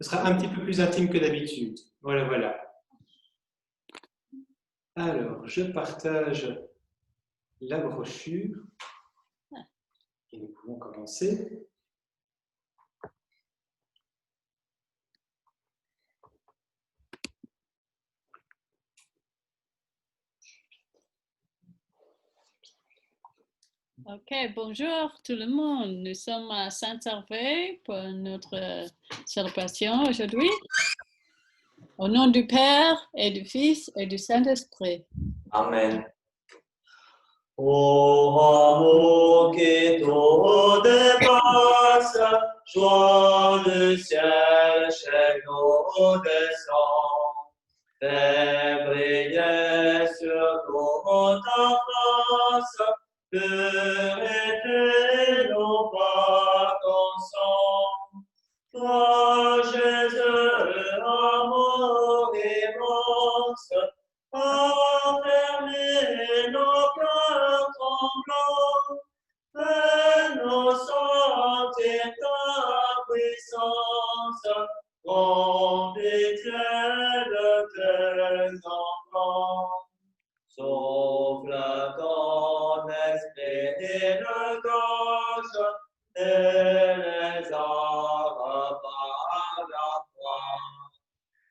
Ce sera un petit peu plus intime que d'habitude. Voilà, voilà. Alors, je partage la brochure et nous pouvons commencer. Ok, bonjour tout le monde. Nous sommes à Saint-Hervé pour notre célébration aujourd'hui. Au nom du Père et du Fils et du Saint-Esprit. Amen. Ô amour qui tout dépasse, joie du ciel chez nous descend. Fais briller sur nous ta face, purifie nos pas ton sang. Toi, Jésus, amour immense, affermis nos cœurs tremblants, fais-nous sentir ta puissance, prends pitié de tes enfants. Souffle ton esprit de gauche et les arbres par la foi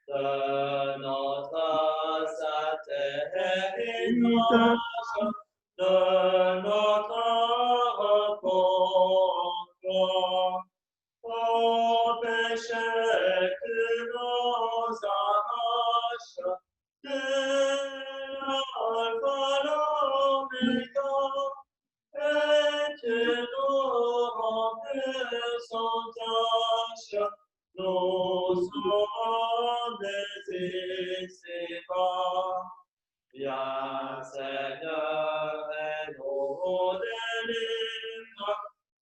de notre sainte image, de notre repos en toi. Ô péché, tu nous arraches, tu l'alpha, l'oméga, et tu nous rends purs sans tache. Nous sommes des ici-bas. Viens, Seigneur, et nous délivre,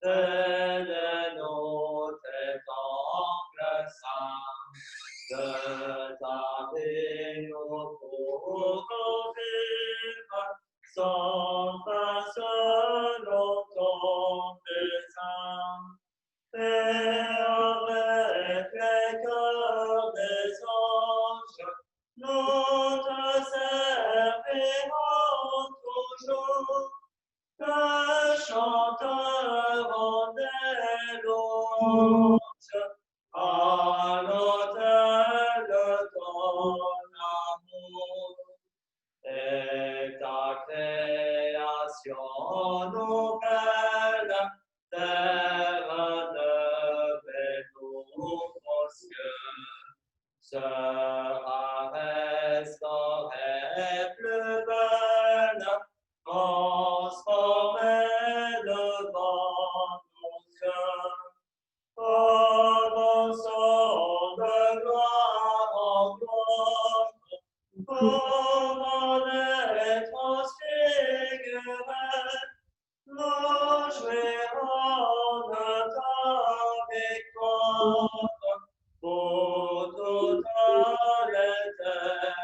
aide-nous tes temples saints. De ta vie, nous pouvons vivre, sans fin selon ton dessein. Et avec les cœurs des anges, nous te servirons toujours, te chanterons des louanges à l'autel de ton amour. Et ta création nouvelle, terre neuve et nouveaux cieux, sera restaurée plus belle, transformée devant nos yeux. Avançons de gloire en gloire, comment les transfigurés, nous jouirons de ta victoire pour toute l'éternité.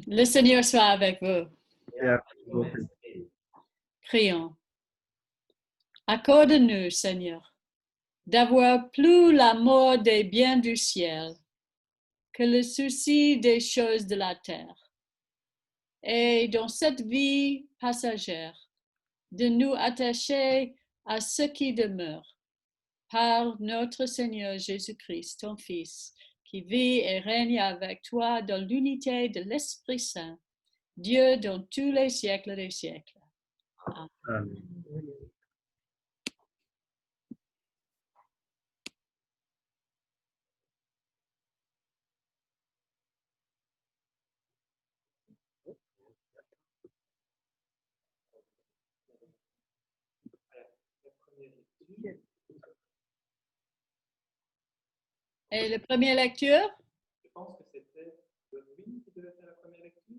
Le Seigneur soit avec vous. Prions. Accorde-nous, Seigneur, d'avoir plus l'amour des biens du ciel que le souci des choses de la terre. Et dans cette vie passagère, de nous attacher à ce qui demeure, par notre Seigneur Jésus-Christ, ton Fils, qui vit et règne avec toi dans l'unité de l'Esprit Saint, Dieu dans tous les siècles des siècles. Amen. Et la première lecture? Je pense que c'était Louis qui devait faire la première lecture.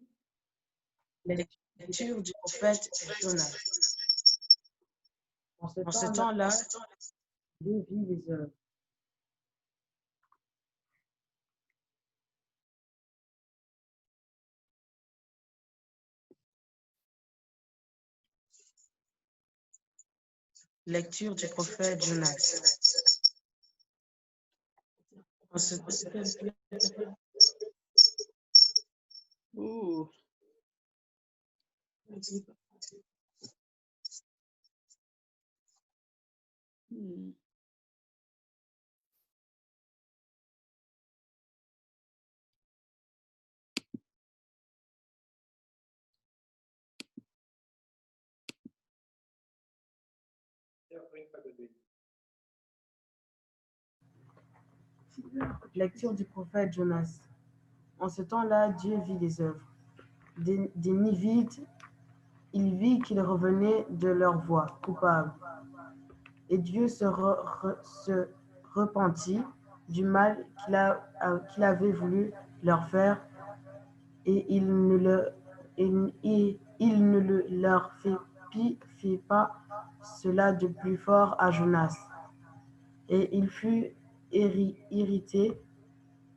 Lecture du prophète Jonas. En ce temps-là, Dieu vit les œuvres Lecture du prophète Jonas. En ce Ouh. Hmm. Lecture du prophète Jonas. En ce temps-là, Dieu vit les œuvres des Nivites. Il vit qu'ils revenaient de leur voie coupable. Et Dieu se repentit du mal qu'il avait voulu leur faire, et il ne leur fit pas cela de plus fort à Jonas. Et il fut irrité,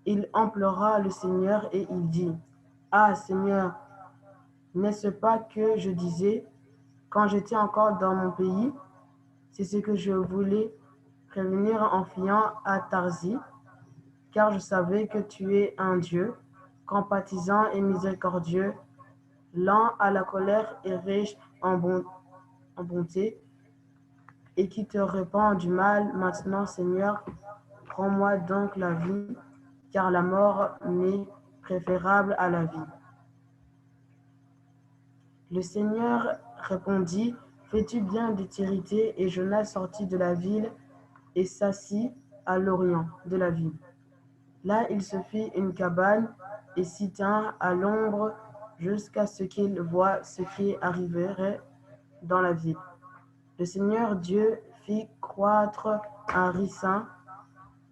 il implora le Seigneur et il dit, « Ah Seigneur, n'est-ce pas que je disais, quand j'étais encore dans mon pays, c'est ce que je voulais prévenir en fuyant à Tarsis, car je savais que tu es un Dieu, compatissant et miséricordieux, lent à la colère et riche en bonté, et qui te répand du mal. Maintenant, Seigneur, prends-moi donc la vie, car la mort m'est préférable à la vie. » Le Seigneur répondit, « Fais-tu bien de t'irriter? » Et Jonas sortit de la ville et s'assit à l'orient de la ville. Là, il se fit une cabane et s'y tint à l'ombre jusqu'à ce qu'il voie ce qui arriverait dans la ville. Le Seigneur Dieu fit croître un ricin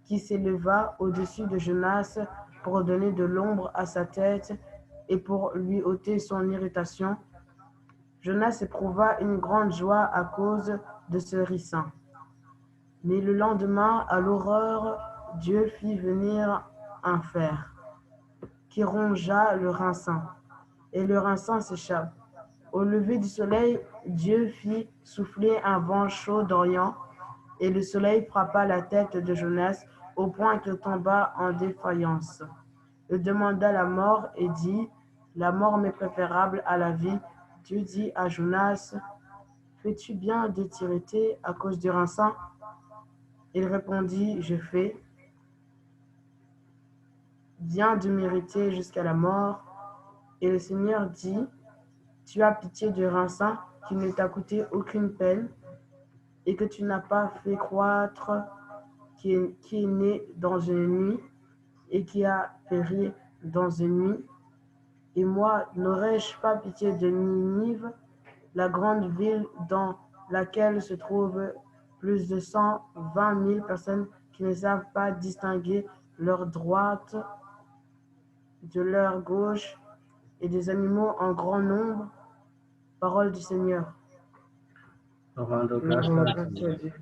qui s'éleva au-dessus de Jonas pour donner de l'ombre à sa tête et pour lui ôter son irritation. Jonas éprouva une grande joie à cause de ce ricin. Mais le lendemain, à l'aurore, Dieu fit venir un fer qui rongea le ricin, et le ricin s'échappe. Au lever du soleil, Dieu fit souffler un vent chaud d'Orient, et le soleil frappa la tête de Jonas au point qu'il tomba en défaillance. Il demanda la mort et dit, « La mort m'est préférable à la vie. » Dieu dit à Jonas, « Fais-tu bien de t'irriter à cause du ricin? » Il répondit, « Je fais bien de m'irriter jusqu'à la mort. » Et le Seigneur dit, « Tu as pitié du ricin qui ne t'a coûté aucune peine et que tu n'as pas fait croître, qui est né dans une nuit et qui a péri dans une nuit. Et moi, n'aurais-je pas pitié de Ninive, la grande ville dans laquelle se trouvent plus de 120 000 personnes qui ne savent pas distinguer leur droite de leur gauche, et des animaux en grand nombre? » Parole du Seigneur. Rendons Nous grâce rendons à grâce Dieu. à Dieu.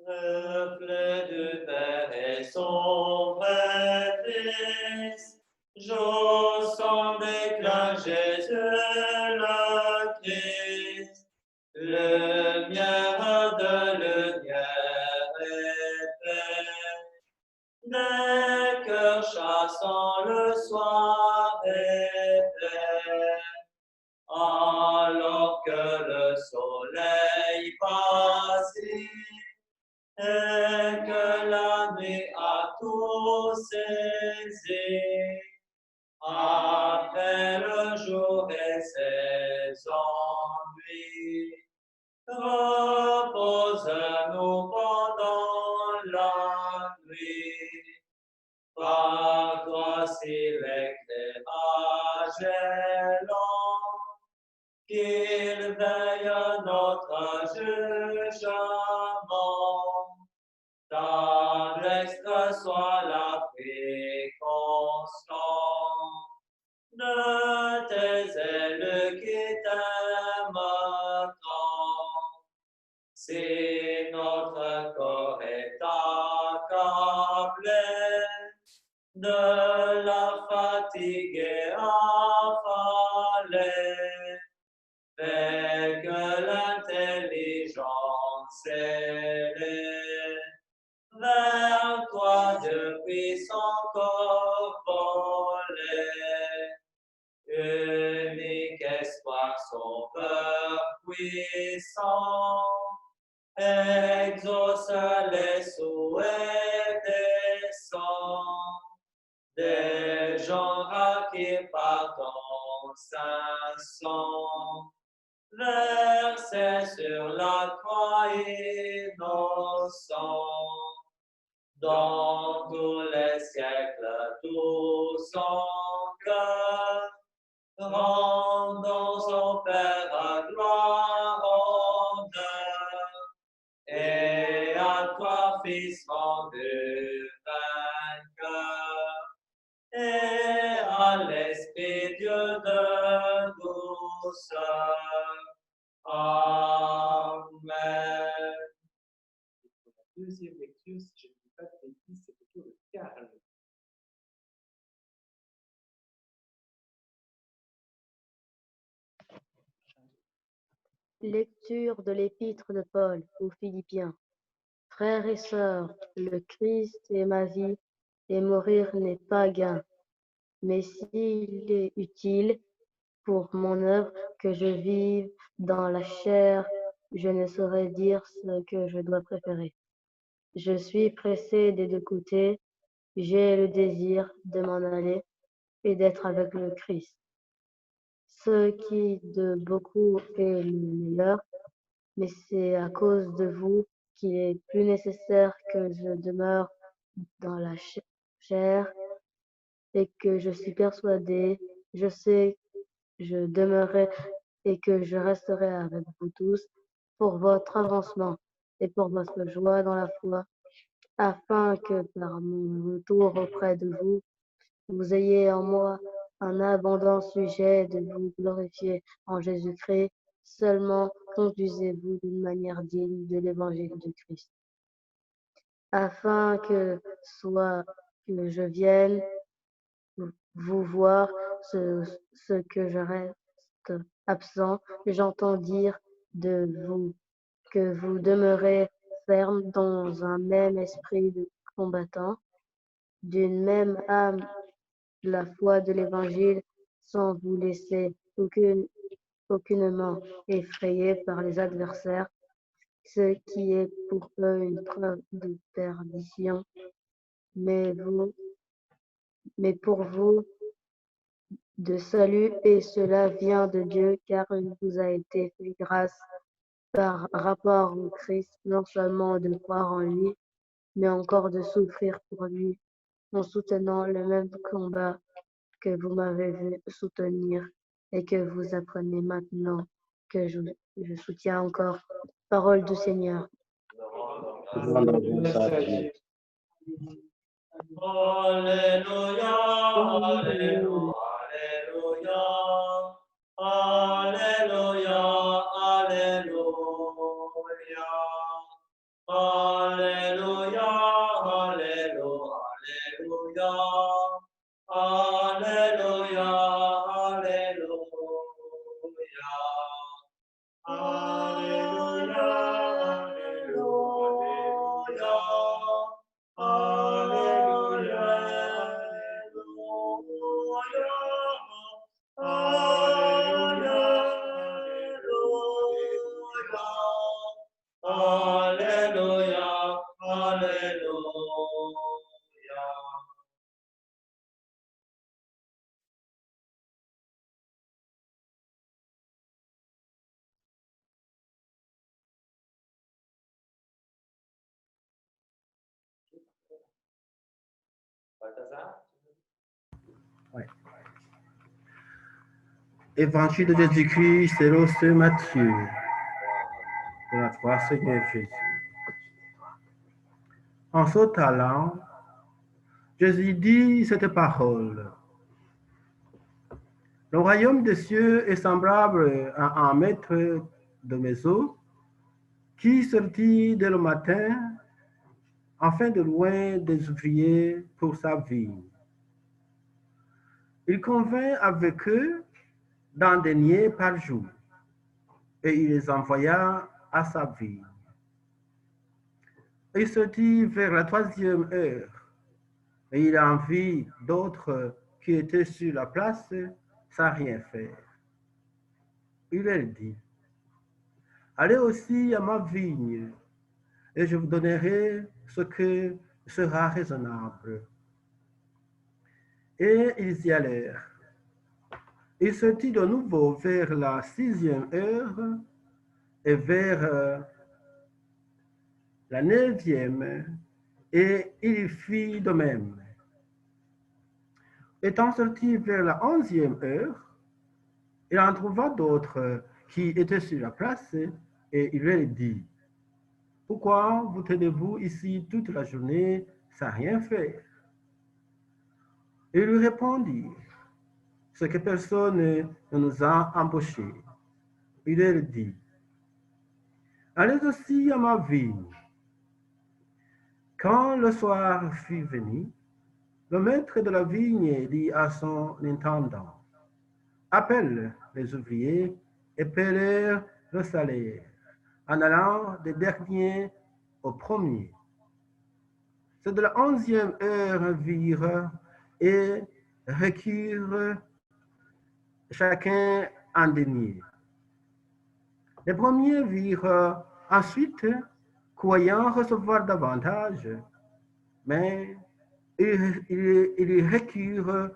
Reflet du Père et son vrai Fils, j'ose son éclat Jésus le Christ, lumière de lumière éclaire, des cœurs chassant le soir éclaire, alors que le soleil vacille, et que la nuit a tout saisi. Après le jour et ses ennuis, repose-nous pendant la nuit. Par toi si l'éclairage est lent, qu'il veille à notre jugement. Terrestre soit la pluie constante de tes élus qui t'aiment tant. Si notre corps est de la fatigue affalée, fait que l'intelligence élève vers toi depuis son corps volé. Unique espoir sauveur puissant, exauce les souhaits des saints, des gens acquis par ton saint sang, versé sur la croix innocent. Dans tous les siècles, tout son cœur, rendons au Père à gloire, honneur, et à toi, Fils rendu vainqueur, et à l'Esprit Dieu de douceur. Amen. Pour la deuxième lecture, si je ne dis pas de bêtises, c'est plutôt le Carme. Lecture de l'épître de Paul aux Philippiens. Frères et sœurs, le Christ est ma vie, et mourir n'est pas gain. Mais s'il est utile pour mon œuvre que je vive dans la chair, je ne saurais dire ce que je dois préférer. Je suis pressé des deux côtés, j'ai le désir de m'en aller et d'être avec le Christ. Ce qui de beaucoup est le meilleur, mais c'est à cause de vous qu'il est plus nécessaire que je demeure dans la chair et que je suis persuadé, je sais, je demeurerai et que je resterai avec vous tous pour votre avancement et pour votre joie dans la foi, afin que par mon retour auprès de vous, vous ayez en moi un abondant sujet de vous glorifier en Jésus-Christ. Seulement conduisez-vous d'une manière digne de l'évangile de Christ, afin que soit que je vienne vous voir ce que je reste absent, j'entends dire de vous que vous demeurez ferme dans un même esprit de combattant, d'une même âme, la foi de l'Évangile, sans vous laisser aucunement effrayé par les adversaires, ce qui est pour eux une preuve de perdition, mais pour vous de salut, et cela vient de Dieu, car il vous a été fait grâce par rapport au Christ, non seulement de croire en lui, mais encore de souffrir pour lui, en soutenant le même combat que vous m'avez vu soutenir et que vous apprenez maintenant que je soutiens encore. Parole du Seigneur. Alléluia, Alléluia, Alléluia, Alléluia, Alléluia, Alléluia, Alléluia, Alléluia, Alléluia. Balthazar? Ouais. Évangile de Jésus-Christ selon saint Matthieu. De la croix, Seigneur Jésus. En ce talent, Jésus dit cette parole. Le royaume des cieux est semblable à un maître de maison qui sortit dès le matin afin de louer des ouvriers pour sa vie. Il convint avec eux d'un denier par jour, et il les envoya à sa ville. Il sortit vers la 3e heure, et il en vit d'autres qui étaient sur la place sans rien faire. Il leur dit, allez aussi à ma vigne, et je vous donnerai ce que sera raisonnable. Et ils y allèrent. Il sortit de nouveau vers la 6e heure et vers la 9e, et il fit de même. Étant sorti vers la 11e heure, il en trouva d'autres qui étaient sur la place, et il leur dit, pourquoi vous tenez-vous ici toute la journée sans rien faire? Ils lui répondirent, c'est que personne ne nous a embauchés. Il leur dit, allez aussi à ma vigne. Quand le soir fut venu, le maître de la vigne dit à son intendant, appelle les ouvriers et paie-leur le salaire, en allant des derniers aux premiers. Ceux de la 11e heure virent et requirent chacun un denier. Les premiers virent ensuite, croyant recevoir davantage, mais ils requirent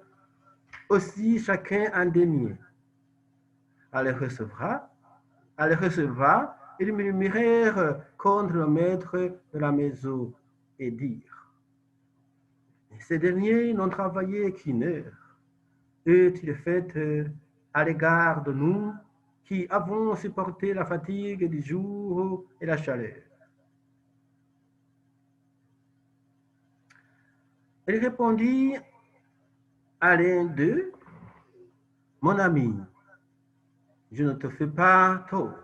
aussi chacun un denier. À les recevoir, ils murmurèrent contre le maître de la maison et dirent, ces derniers n'ont travaillé qu'une heure. Est-il fait à l'égard de nous qui avons supporté la fatigue du jour et la chaleur? Il répondit à l'un d'eux, mon ami, je ne te fais pas tort.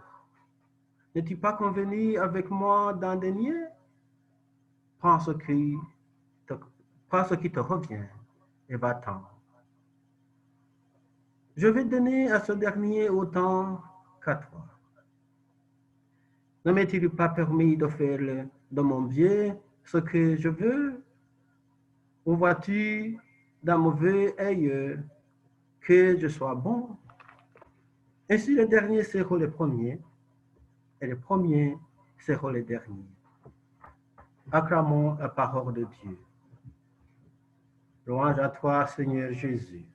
N'es-tu pas convenu avec moi d'un denier? Prends ce qui te revient et va-t'en. Je vais donner à ce dernier autant qu'à toi. Ne m'est-il pas permis de faire de mon bien ce que je veux? Ou vois-tu d'un mauvais œil que je sois bon? Ainsi les derniers seront les premiers, et les premiers seront les derniers. Acclamons la parole de Dieu. Louange à toi, Seigneur Jésus.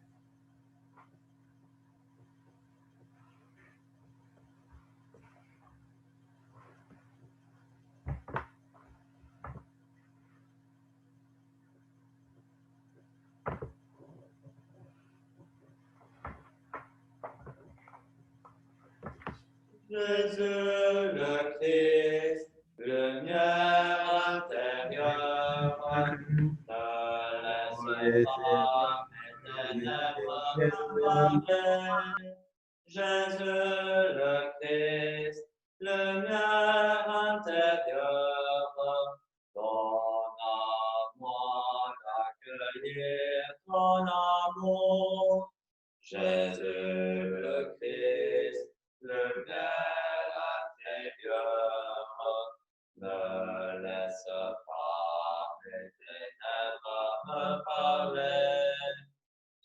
Jésus le Christ, lumière intérieure, ne laisse pas mes ténèbres m'envahir. Jésus le Christ, lumière intérieure, donne à moi d'accueillir ton amour. Jésus le Christ, lumière intérieure, ne laisse pas mes ténèbres me parler.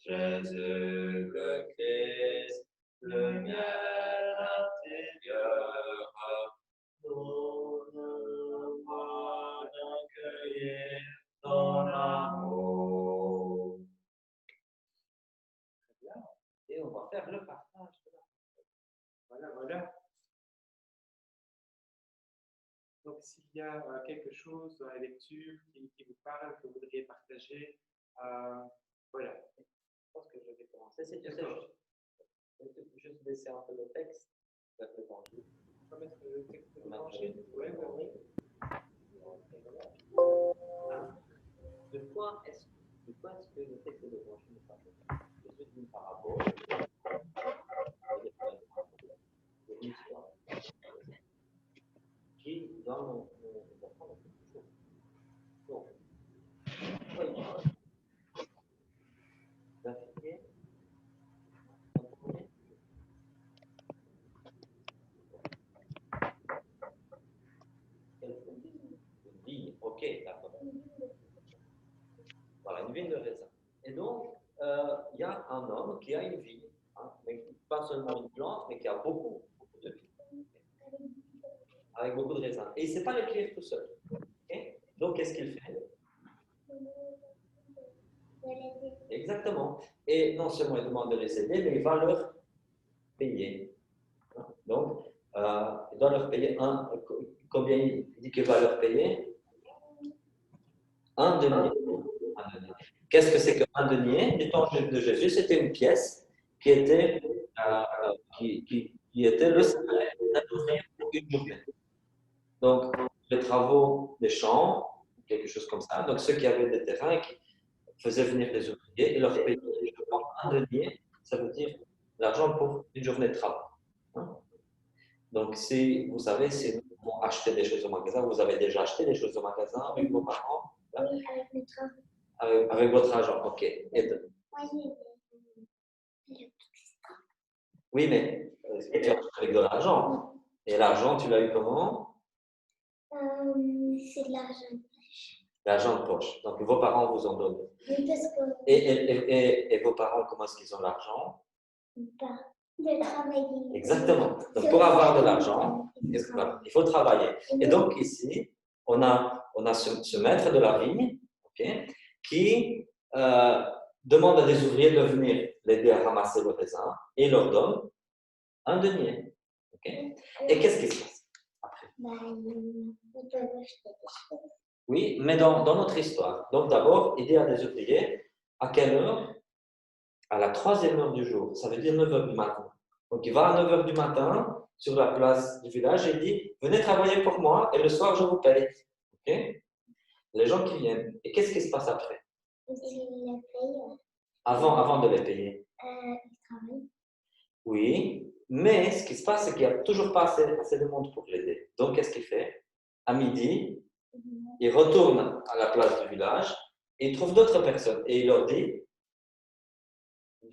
Jésus le Christ, lumière intérieure, donne-moi d'accueillir ton amour. Très bien. Et on va faire le partage. Voilà, voilà. Donc, s'il y a quelque chose dans la lecture qui vous parle, que vous voudriez partager, voilà. Je pense que je vais commencer. C'est juste baisser un peu le texte. On va mettre le texte de l'évangile. Oui, oui, oui. De quoi est-ce que le texte de l'évangile nous parle? C'est juste d'une parabole, d'une histoire, qui doit nous apprendre quelque chose. Donc, pourquoi il parle? La fille une vigne de raisin. Et donc, il y a un homme qui a une vigne, hein, mais pas seulement une plante, mais qui a beaucoup de vignes, avec beaucoup de raisins. Et il ne sait pas les cueillir tout seul. Okay? Donc, qu'est-ce qu'il fait? Exactement. Et non seulement il demande de les aider, mais il va leur payer. Donc, il doit leur payer combien il dit qu'il va leur payer? Un denier. Qu'est-ce que c'est qu'un denier? Du temps de Jésus, c'était une pièce qui était, qui était le salaire d'un ouvrier pour une journée. Donc, les travaux des champs, quelque chose comme ça. Donc, ceux qui avaient des terrains et qui faisaient venir des ouvriers et leur payaient un denier, ça veut dire l'argent pour une journée de travail. Hein? Donc, si vous savez, si nous avons acheté des choses au magasin, vous avez déjà acheté des choses au magasin avec vos parents? Oui, avec notre argent. Avec votre argent, ok. Oui, mais tu as acheté avec de l'argent. Et l'argent, tu l'as eu comment? C'est de l'argent de poche. L'argent de poche. Donc, vos parents vous en donnent. Oui, parce que... Et vos parents, comment est-ce qu'ils ont l'argent? De travailler. Exactement. Donc, pour avoir de l'argent, il faut travailler. Et donc, ici, on a ce maître de la vigne, okay, qui demande à des ouvriers de venir l'aider à ramasser le raisin et il leur donne un denier. Okay. Et qu'est-ce qui se passe après? Ils peuvent acheter des choses. Oui, mais dans notre histoire. Donc d'abord, il dit à des ouvriers, à quelle heure? À la 3e heure du jour, ça veut dire 9 h du matin. Donc il va à 9 h du matin sur la place du village et il dit, venez travailler pour moi et le soir je vous paye. Okay. Les gens qui viennent. Et qu'est-ce qui se passe après? Ils les payent. Avant de les payer. Ils travaillent. Oui, mais ce qui se passe, c'est qu'il n'y a toujours pas assez de monde pour l'aider. Donc, qu'est-ce qu'il fait? À midi, il retourne à la place du village et il trouve d'autres personnes. Et il leur dit,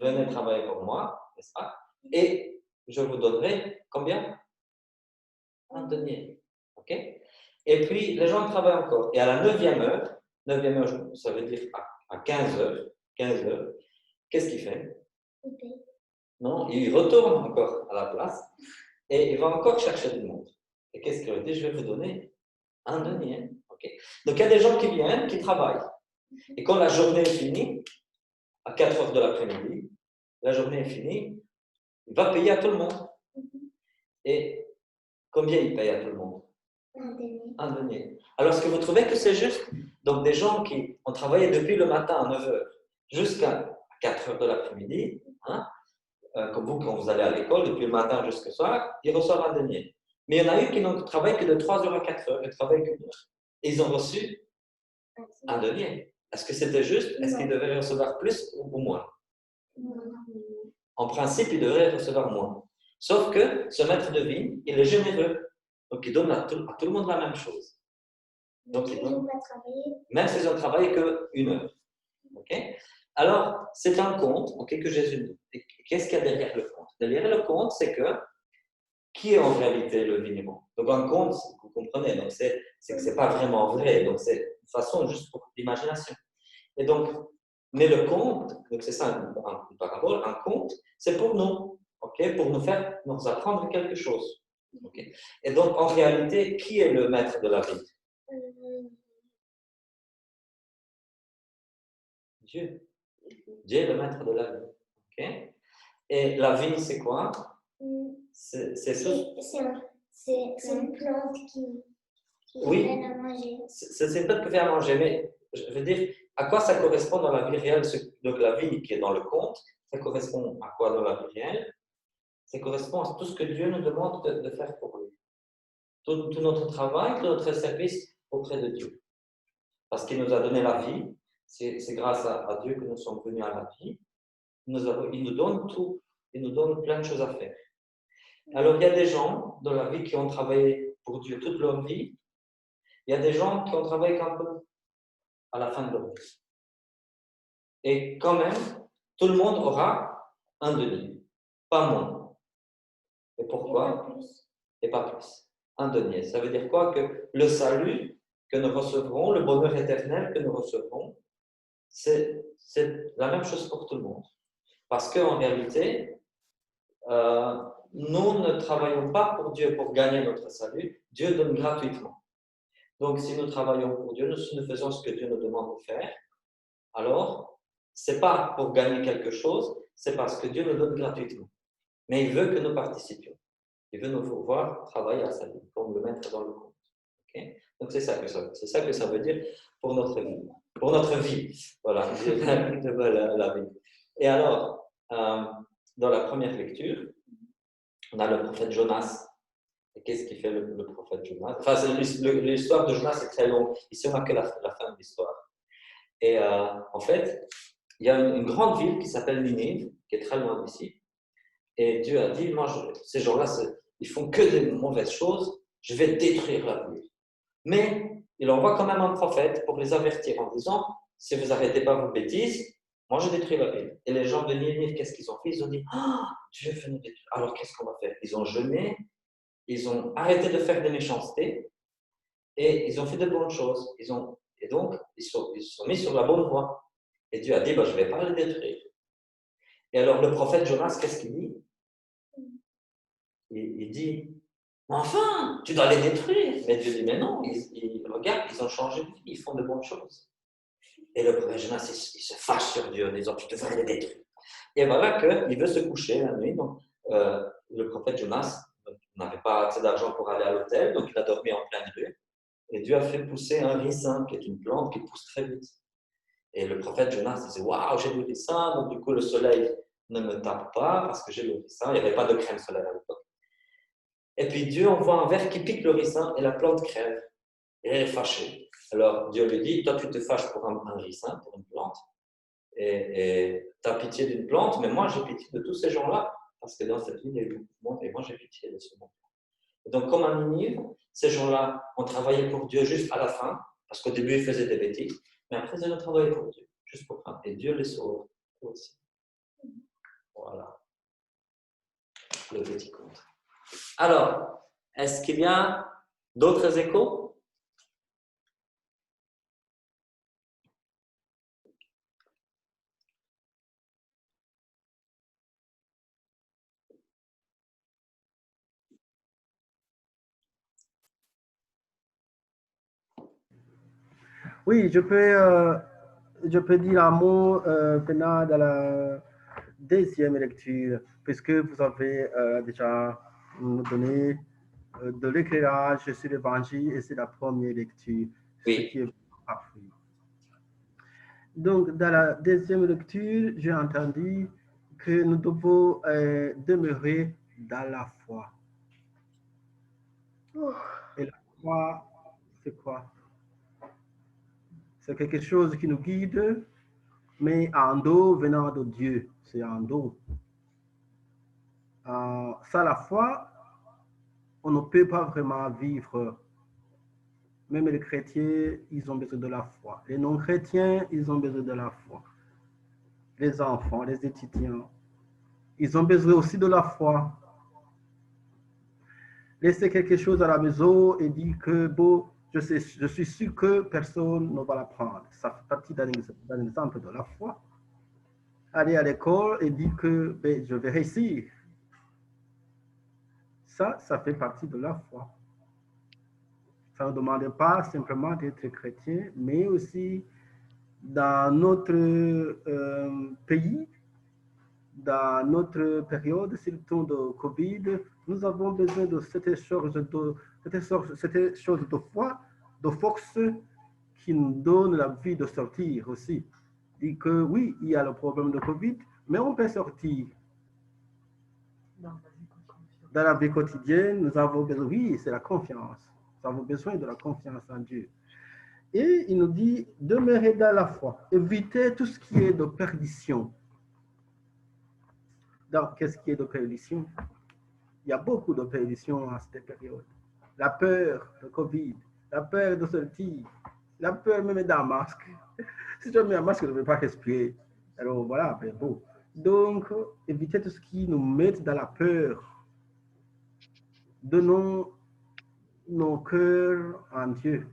venez travailler pour moi, n'est-ce pas? Et je vous donnerai combien? Un denier. OK? Et puis, les gens travaillent encore. Et à la 9e heure, ça veut dire à 15 heures, qu'est-ce qu'il fait? Non, il retourne encore à la place et il va encore chercher du monde. Et qu'est-ce qu'il dit? Je vais vous donner un denier. Okay. Donc, il y a des gens qui viennent, qui travaillent. Et quand la journée est finie, à 4 h de l'après-midi, la journée est finie, il va payer à tout le monde. Et combien il paye à tout le monde? Un denier. Alors, est-ce que vous trouvez que c'est juste? Donc, des gens qui ont travaillé depuis le matin à 9 h jusqu'à 4 h de l'après-midi, hein, comme vous, quand vous allez à l'école, depuis le matin jusqu'au soir, ils reçoivent un denier. Mais il y en a eu qui n'ont travaillé que de 3 h à 4 h, ils travaillent qu'une heure. Et ils ont reçu un denier. Est-ce que c'était juste? Est-ce qu'ils devaient recevoir plus ou moins? En principe, ils devraient recevoir moins. Sauf que ce maître de vigne, il est généreux. Donc, il donne à tout le monde la même chose. Donc, même s'ils ont travaillé qu'une heure. Okay? Alors, c'est un conte, okay, que Jésus dit. Et qu'est-ce qu'il y a derrière le conte? Derrière le conte, c'est que qui est en réalité le vigneron? Donc, un conte, vous comprenez, donc c'est que ce n'est pas vraiment vrai. Donc, c'est une façon juste pour l'imagination. Et donc, mais le conte, donc c'est ça une parabole, un conte, c'est pour nous, okay, pour nous apprendre quelque chose. Okay. Et donc, en réalité, qui est le maître de la vie? Dieu. Dieu est le maître de la vie. Okay. Et la vie, c'est quoi? C'est une plante qui oui, fait à manger. C'est une plante qui fait à manger, mais je veux dire, à quoi ça correspond dans la vie réelle? Donc, la vie qui est dans le conte, ça correspond à quoi dans la vie réelle? Ça correspond à tout ce que Dieu nous demande de faire pour lui. Tout notre travail, tout notre service auprès de Dieu. Parce qu'il nous a donné la vie, c'est grâce à Dieu que nous sommes venus à la vie. Il nous donne tout, il nous donne plein de choses à faire. Alors, il y a des gens dans la vie qui ont travaillé pour Dieu toute leur vie. Il y a des gens qui ont travaillé qu'un peu à la fin de leur vie. Et quand même, tout le monde aura un denier, pas moins. Et pourquoi? Et pas plus. Un denier. Ça veut dire quoi? Que le salut que nous recevrons, le bonheur éternel que nous recevrons, c'est la même chose pour tout le monde. Parce qu'en réalité, nous ne travaillons pas pour Dieu pour gagner notre salut. Dieu donne gratuitement. Donc, si nous travaillons pour Dieu, si nous faisons ce que Dieu nous demande de faire, alors, ce n'est pas pour gagner quelque chose, c'est parce que Dieu nous donne gratuitement. Mais il veut que nous participions. Il veut nous voir travailler à sa vie, pour le mettre dans le compte. Okay? Donc, c'est ça que ça veut dire pour notre vie. Pour notre vie. Voilà, la vie. Et alors, dans la première lecture, on a le prophète Jonas. Et qu'est-ce qu'il fait le prophète Jonas? Enfin, l'histoire de Jonas est très longue. Ici, on n'a que la fin de l'histoire. Et en fait, il y a une grande ville qui s'appelle Ninive, qui est très loin d'ici. Et Dieu a dit, moi, ces gens-là, ils font que des mauvaises choses, je vais détruire la ville. Mais il envoie quand même un prophète pour les avertir en disant, si vous n'arrêtez pas vos bêtises, moi je détruis la ville. Et les gens de Ninive, qu'est-ce qu'ils ont fait? Ils ont dit, Dieu veut nous détruire. Alors qu'est-ce qu'on va faire? Ils ont jeûné, ils ont arrêté de faire des méchancetés et ils ont fait de bonnes choses. Et donc, ils sont mis sur la bonne voie. Et Dieu a dit, je ne vais pas les détruire. Et alors le prophète Jonas, qu'est-ce qu'il dit? Il dit, enfin, tu dois les détruire. Mais Dieu dit, mais non, regarde, ils ont changé de vie, ils font de bonnes choses. Et le prophète Jonas, il se fâche sur Dieu en disant, tu devrais les détruire. Et voilà qu'il veut se coucher la nuit. Donc, le prophète Jonas n'avait pas assez d'argent pour aller à l'hôtel, donc il a dormi en pleine rue. Et Dieu a fait pousser un ricin, qui est une plante qui pousse très vite. Et le prophète Jonas disait, waouh, j'ai le ricin, donc du coup le soleil ne me tape pas parce que j'ai le ricin. Il n'y avait pas de crème solaire à l'époque. Et puis Dieu envoie un ver qui pique le ricin et la plante crève. Et elle est fâchée. Alors Dieu lui dit, toi tu te fâches pour un ricin, pour une plante, et tu as pitié d'une plante, mais moi j'ai pitié de tous ces gens-là, parce que dans cette ville il y a eu beaucoup de monde, et moi j'ai pitié de ce monde. Donc comme à Ninive, ces gens-là ont travaillé pour Dieu juste à la fin, parce qu'au début ils faisaient des bêtises, mais après ils ont travaillé pour Dieu, juste pour fin. Et Dieu les sauve aussi. Voilà. Le petit conte. Alors, est-ce qu'il y a d'autres échos? Oui, je peux dire un mot maintenant dans la deuxième lecture, puisque vous avez déjà nous donné de l'éclairage sur l'évangile et c'est la première lecture, Oui. ce qui est parfait. Donc, dans la deuxième lecture, j'ai entendu que nous devons demeurer dans la foi. Et la foi, c'est quoi? C'est quelque chose qui nous guide, mais en dos venant de Dieu. C'est en dos. Sans la foi, on ne peut pas vraiment vivre. Même les chrétiens, ils ont besoin de la foi. Les non-chrétiens, ils ont besoin de la foi. Les enfants, les étudiants, ils ont besoin aussi de la foi. Laisser quelque chose à la maison et dire que, bon, je suis sûr que personne ne va l'apprendre. Ça fait partie d'un exemple de la foi. Aller à l'école et dire que ben, je vais réussir. Ça fait partie de la foi. Ça ne demande pas simplement d'être chrétien, mais aussi dans notre pays, dans notre période, surtout de Covid, nous avons besoin de cette chose de foi, de force qui nous donne la vie de sortir aussi. Dit que oui, il y a le problème de Covid, mais on peut sortir. Dans la vie quotidienne, nous avons besoin, oui, c'est la confiance. Nous avons besoin de la confiance en Dieu. Et il nous dit, demeurez dans la foi, évitez tout ce qui est de perdition. Donc, qu'est-ce qui est de perdition? Il y a beaucoup de perdition à cette période. La peur de Covid, la peur de sortir, la peur même d'un masque. Si je mets un masque, je ne vais pas respirer. Alors voilà, ben bon. Donc, évitez tout ce qui nous met dans la peur. Donnons nos cœurs en Dieu,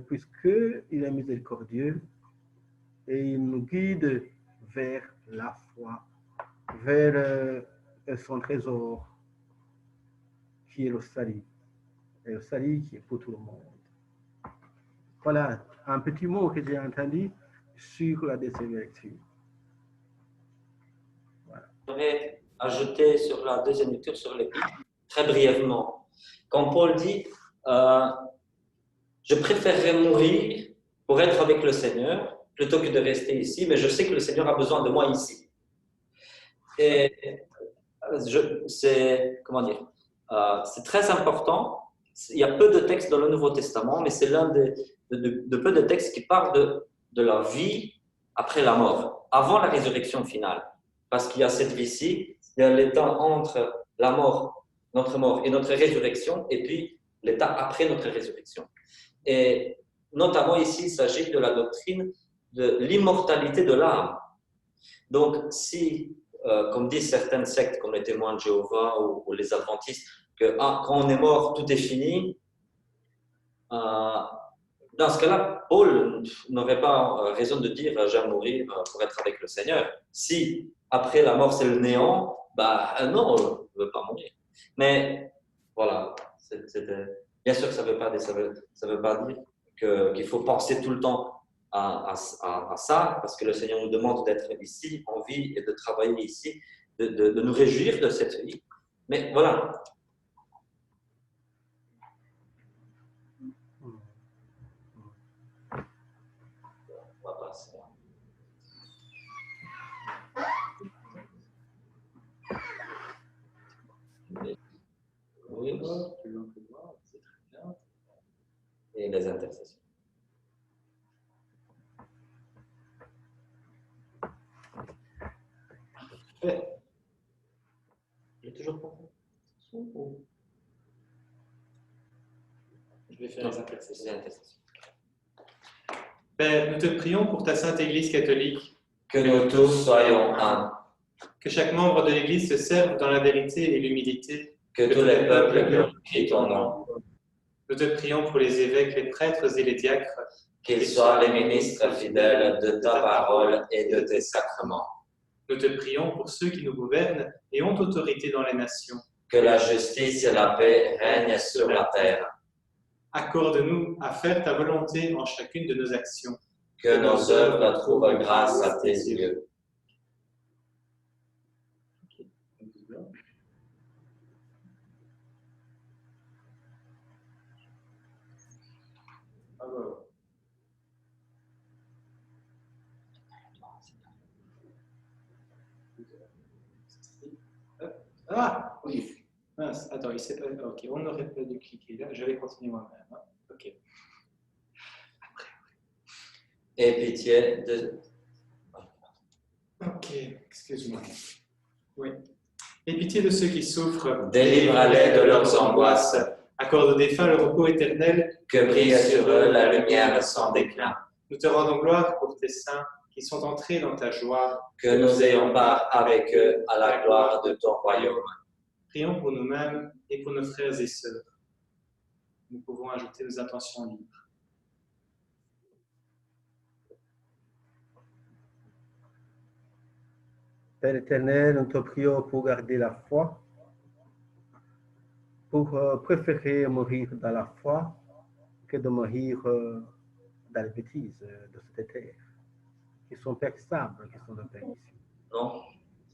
puisqu'il est miséricordieux et il nous guide vers la foi, vers son trésor qui est le salut, et le salut qui est pour tout le monde. Voilà un petit mot que j'ai entendu sur la deuxième lecture. Je voudrais ajouter sur la deuxième lecture sur l'épître, très brièvement. Quand Paul dit je préférerais mourir pour être avec le Seigneur plutôt que de rester ici, mais je sais que le Seigneur a besoin de moi ici. Et c'est très important. Il y a peu de textes dans le Nouveau Testament, mais c'est l'un de peu de textes qui parlent de la vie après la mort, avant la résurrection finale. Parce qu'il y a cette vie-ci, il y a l'état entre la mort, notre mort et notre résurrection, et puis l'état après notre résurrection. Et notamment ici, il s'agit de la doctrine de l'immortalité de l'âme. Donc, si, comme disent certaines sectes, comme les témoins de Jéhovah ou les adventistes, que quand on est mort, tout est fini, dans ce cas-là, Paul n'aurait pas raison de dire « j'aime mourir pour être avec le Seigneur ». Si après la mort c'est le néant, non, je ne veux pas mourir. Mais voilà, bien sûr que ça ne veut pas dire qu'il faut penser tout le temps à ça, parce que le Seigneur nous demande d'être ici en vie et de travailler ici, de nous réjouir de cette vie. Mais voilà. On va passer. Oui, c'est très bien. Et les intercessions. Il est toujours pas fait. Je vais faire les intercessions. Père, nous te prions pour ta sainte Église catholique. Que nous tous soyons un. Que chaque membre de l'Église se serve dans la vérité et l'humilité. Que tous les peuples glorifient ton nom. Nous te prions pour les évêques, les prêtres et les diacres. Qu'ils soient les ministres fidèles de ta parole et de tes sacrements. Nous te prions pour ceux qui nous gouvernent et ont autorité dans les nations. Que la justice et la paix règnent sur la terre. Accorde-nous à faire ta volonté en chacune de nos actions. Que nos œuvres trouvent grâce à tes yeux. Ah, oui. Mince, attends, il s'est pas. Ok, on n'aurait pas dû cliquer là. Je vais continuer moi-même. Hein. Ok. Après. Aie pitié de. Ok, excuse-moi. Oui. Aie pitié de ceux qui souffrent. Délivre-les de leurs angoisses. Accorde aux défunts le repos éternel. Que brille sur eux la lumière sans déclin. Nous te rendons gloire pour tes saints qui sont entrés dans ta joie. Que nous ayons part avec eux à la gloire de ton royaume. Prions pour nous-mêmes et pour nos frères et sœurs. Nous pouvons ajouter nos intentions libres. Père éternel, nous te prions pour garder la foi, pour préférer mourir dans la foi que de mourir dans les bêtises de cette terre, qui sont perçables, qui sont de perdition. Non,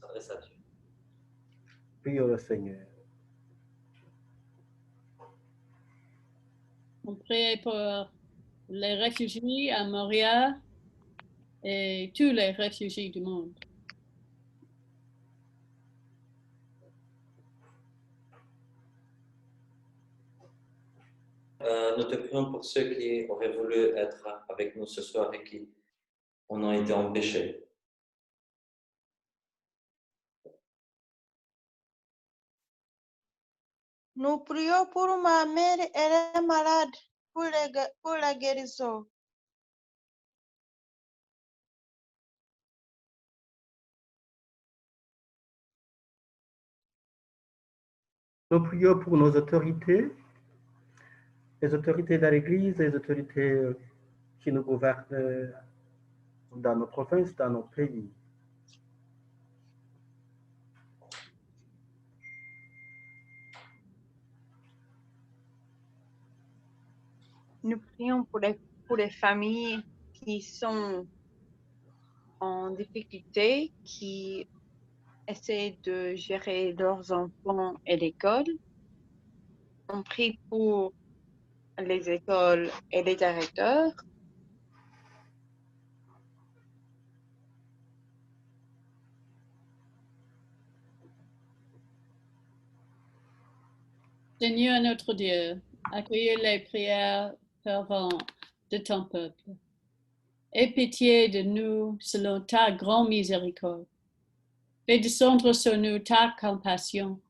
ça reste à Dieu. Prions le Seigneur. On prie pour les réfugiés à Montréal et tous les réfugiés du monde. Nous te prions pour ceux qui auraient voulu être avec nous ce soir et qui en ont été empêchés. Nous prions pour ma mère, elle est malade, pour la guérison. Nous prions pour nos autorités, les autorités de l'Église, les autorités qui nous gouvernent dans nos provinces, dans nos pays. Nous prions pour les familles qui sont en difficulté, qui essaient de gérer leurs enfants et l'école. On prie pour les écoles et les directeurs. Seigneur notre Dieu, accueille les prières ferventes de ton peuple. Aie pitié de nous selon ta grande miséricorde. Fais descendre sur nous ta compassion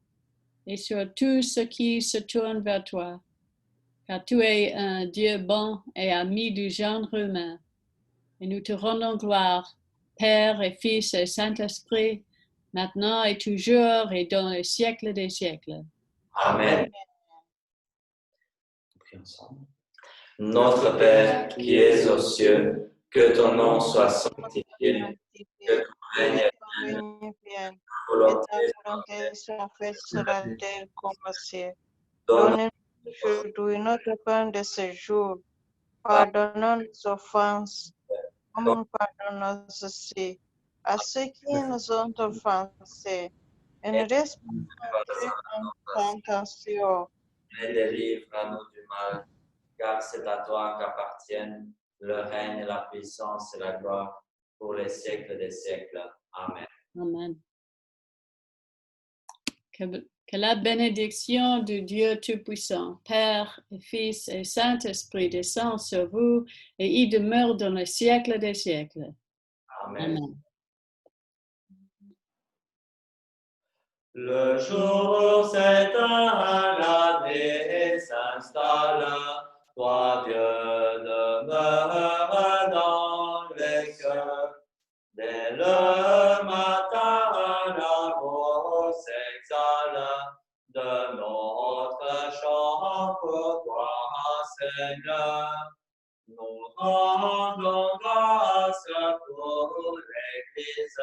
et sur tous ceux qui se tournent vers toi, car tu es un Dieu bon et ami du genre humain. Et nous te rendons gloire, Père et Fils et Saint-Esprit, maintenant et toujours et dans les siècles des siècles. Amen. On prie ensemble. Notre Père qui es aux cieux, que ton nom soit sanctifié, que ton règne Vienne, ta volonté et ta volonté soit faite sur la terre comme au ciel. donne Donne-nous aujourd'hui notre pain de ce jour. Pardonne nos offenses, comme nous pardonnons aussi à ceux qui nous ont offensés. Et ne laisse pas entrer en tentation, et délivre-nous du mal, car c'est à toi qu'appartiennent le règne, la puissance et la gloire pour les siècles des siècles. Amen. Amen. Que la bénédiction du Dieu Tout-Puissant, Père et Fils et Saint-Esprit descende sur vous et y demeure dans les siècles des siècles. Amen. Amen. Le jour s'éteint, la nuit s'installe, toi Dieu demeure dans les cœurs. Dès le matin, l'amour s'exhale de notre chant pour toi, Seigneur. Nous rendons grâce pour l'Église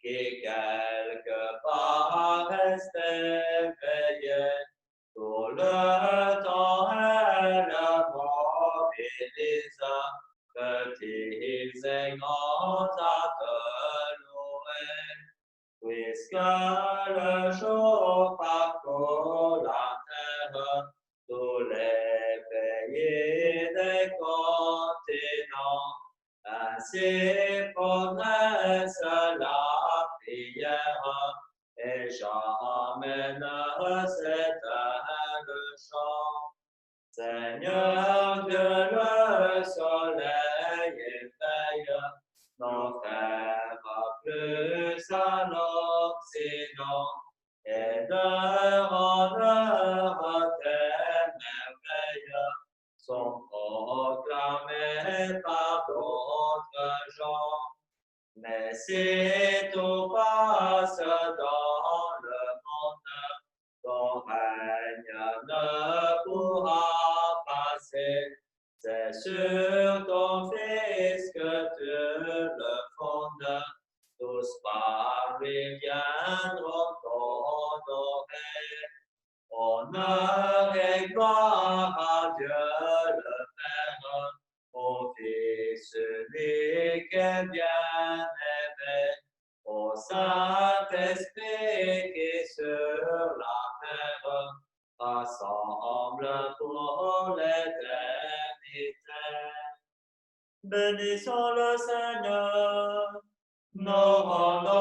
qui quelque part reste éveillée. Tout le temps elle mobilise petits et grands à te louer. Puisque le jour parcourt la terre, tous les pays des continents, ainsi progresse la prière et jamais ne s'éteint le chant. Seigneur Dieu, le soleil éveille nos frères plus à l'Occident et de rendre tes merveilles sont proclamées par d'autres gens. Mais si tout passe dans le monde, ton règne ne pourra passer. C'est sur ton Fils que tu le fondes. Tous par lui viendront t'honorer. Honneur et gloire à Dieu le Père, au Fils unique et bien-aimé, au Saint-Esprit qui sur la terre rassemble pour l'éternité. Bénissons le Seigneur, nous rendons